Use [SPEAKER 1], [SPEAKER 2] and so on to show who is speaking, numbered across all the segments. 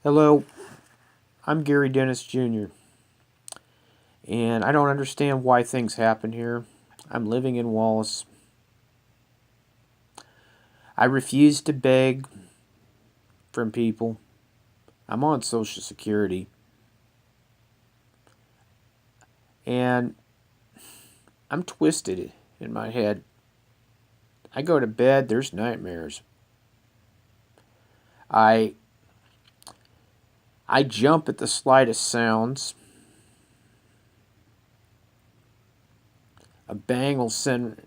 [SPEAKER 1] Hello, I'm Gary Dennis Jr., and I don't understand why things happen here. I'm living in Wallace. I refuse to beg from people. I'm on Social Security, and I'm twisted in my head. I go to bed, there's nightmares. I I jump at the slightest sounds. A bang will send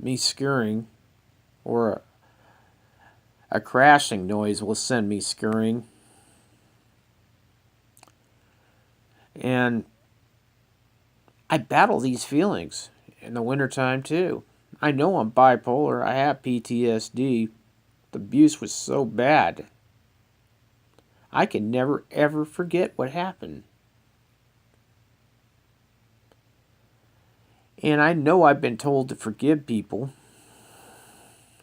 [SPEAKER 1] me scurrying, or a crashing noise will send me scurrying. And I battle these feelings in the wintertime too. I know I'm bipolar. I have PTSD. The abuse was so bad. I can never ever forget what happened. And I know I've been told to forgive people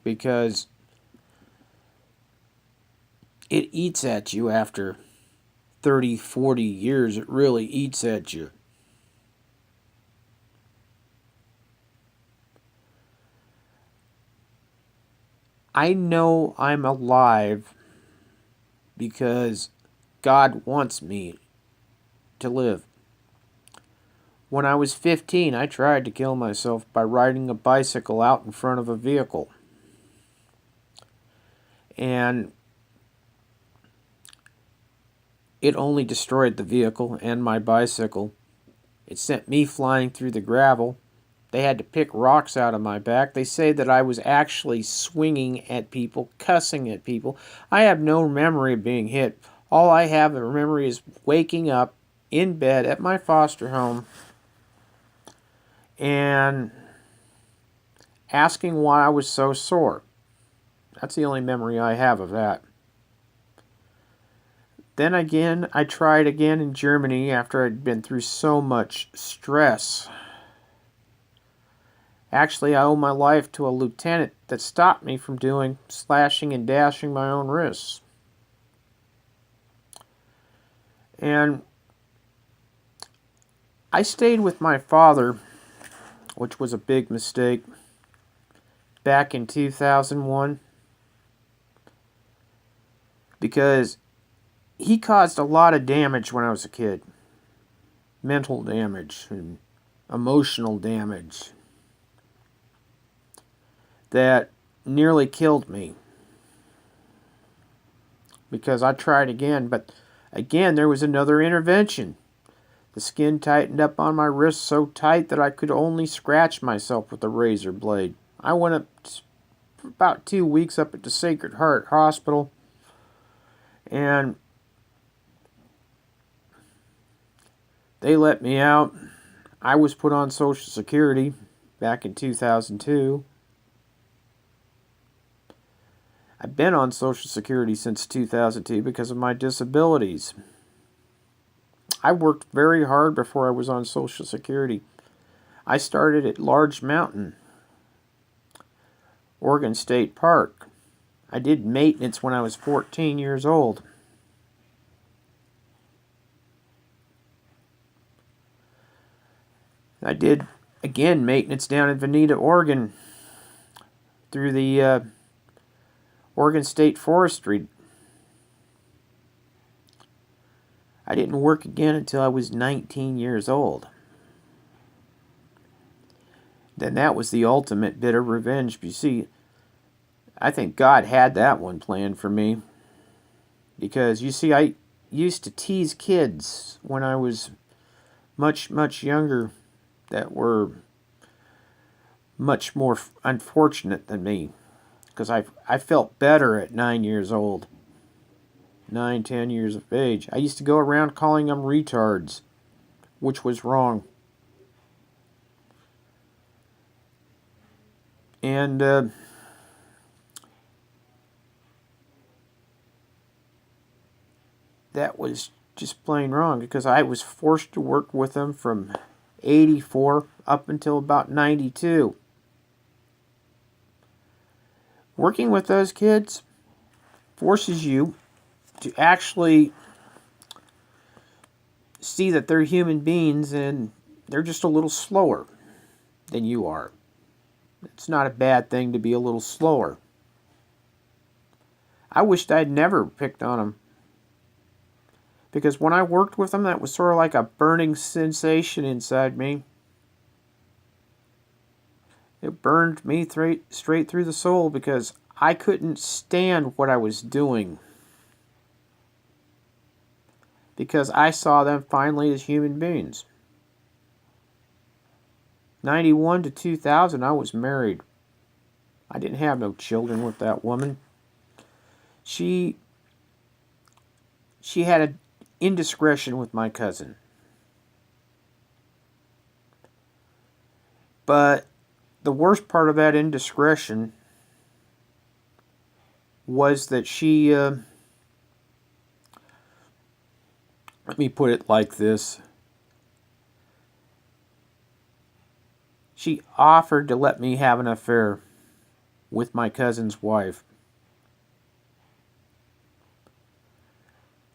[SPEAKER 1] because it eats at you after 30, 40 years. It really eats at you. I know I'm alive because God wants me to live. When I was 15, I tried to kill myself by riding a bicycle out in front of a vehicle. And it only destroyed the vehicle and my bicycle. It sent me flying through the gravel. They had to pick rocks out of my back. They say that I was actually swinging at people, cussing at people. I have no memory of being hit. All I have a memory is waking up in bed at my foster home and asking why I was so sore. That's the only memory I have of that. Then again, I tried again in Germany after I'd been through so much stress. Actually, I owe my life to a lieutenant that stopped me from doing slashing and dashing my own wrists. And I stayed with my father, which was a big mistake, back in 2001 because he caused a lot of damage when I was a kid. Mental damage and emotional damage that nearly killed me because I tried again, but again there was another intervention. The skin tightened up on my wrist so tight that I could only scratch myself with a razor blade. I went up for about 2 weeks up at the Sacred Heart Hospital, and they let me out. I was put on Social Security back in 2002. I've been on Social Security since 2002 because of my disabilities. I worked very hard before I was on Social Security. I started at Large Mountain, Oregon State Park. I did maintenance when I was 14 years old. I did, again, maintenance down in Veneta, Oregon through the Oregon State Forestry. I didn't work again until I was 19 years old. Then that was the ultimate bit of revenge. You see, I think God had that one planned for me. Because, you see, I used to tease kids when I was much, much younger that were much more unfortunate than me. Because I felt better at 9 years old. 9, 10 years of age. I used to go around calling them retards, which was wrong. And that was just plain wrong because I was forced to work with them from 84 up until about 92. Working with those kids forces you to actually see that they're human beings and they're just a little slower than you are. It's not a bad thing to be a little slower. I wished I'd never picked on them. Because when I worked with them, that was sort of like a burning sensation inside me. It burned me straight through the soul because I couldn't stand what I was doing. Because I saw them finally as human beings. 91 to 2000, I was married. I didn't have no children with that woman. She had an indiscretion with my cousin. But the worst part of that indiscretion was that she, let me put it like this. She offered to let me have an affair with my cousin's wife.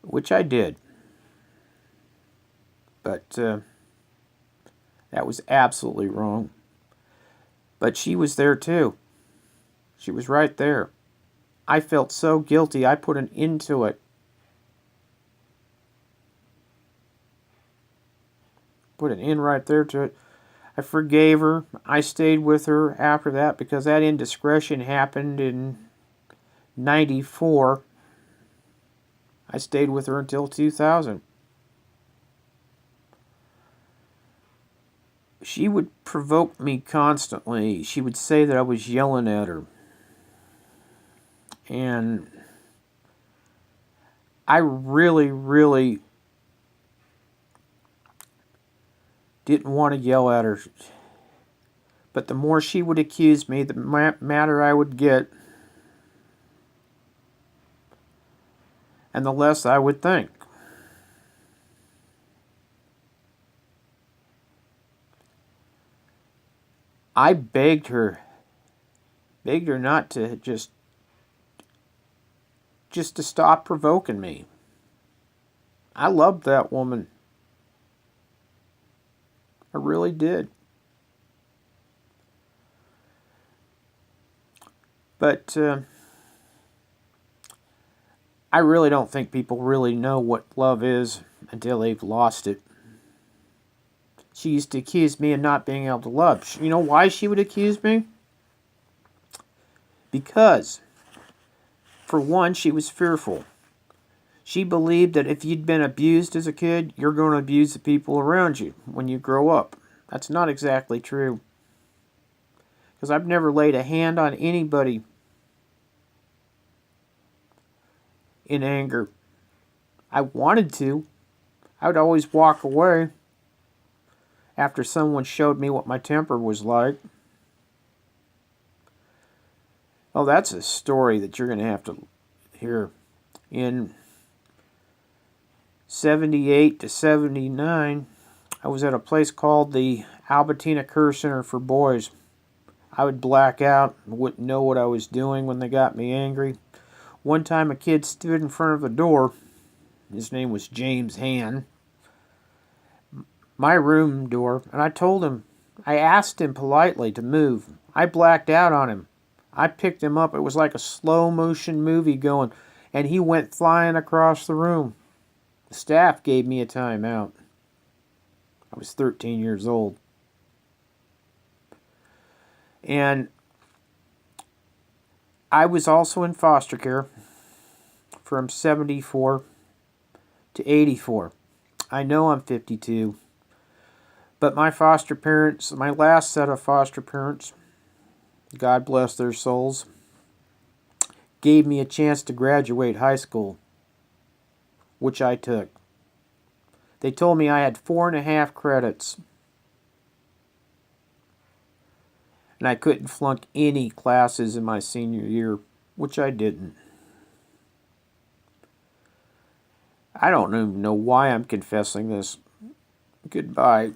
[SPEAKER 1] Which I did. But that was absolutely wrong. But she was there too. She was right there. I felt so guilty, I put an end to it. Put an end right there to it. I forgave her. I stayed with her after that because that indiscretion happened in 94. I stayed with her until 2000. She would provoke me constantly. She would say that I was yelling at her. And I really, really didn't want to yell at her. But the more she would accuse me, the madder I would get. And the less I would think. I begged her not to just to stop provoking me. I loved that woman. I really did. But I really don't think people really know what love is until they've lost it. She used to accuse me of not being able to love. You know why she would accuse me? Because, for one, she was fearful. She believed that if you'd been abused as a kid, you're going to abuse the people around you when you grow up. That's not exactly true. Because I've never laid a hand on anybody in anger. I wanted to. I would always walk away after someone showed me what my temper was like. Oh, that's a story that you're going to have to hear. In 78 to 79, I was at a place called the Albertina Care Center for Boys. I would black out, wouldn't know what I was doing when they got me angry. One time a kid stood in front of the door. His name was James Han. My room door, and I asked him politely to move. I blacked out on him. I picked him up. It was like a slow motion movie going, and he went flying across the room. The staff gave me a timeout. I was 13 years old. And I was also in foster care from 74 to 84. I know I'm 52. But my foster parents, my last set of foster parents, God bless their souls, gave me a chance to graduate high school, which I took. They told me I had 4.5 credits. And I couldn't flunk any classes in my senior year, which I didn't. I don't even know why I'm confessing this. Goodbye.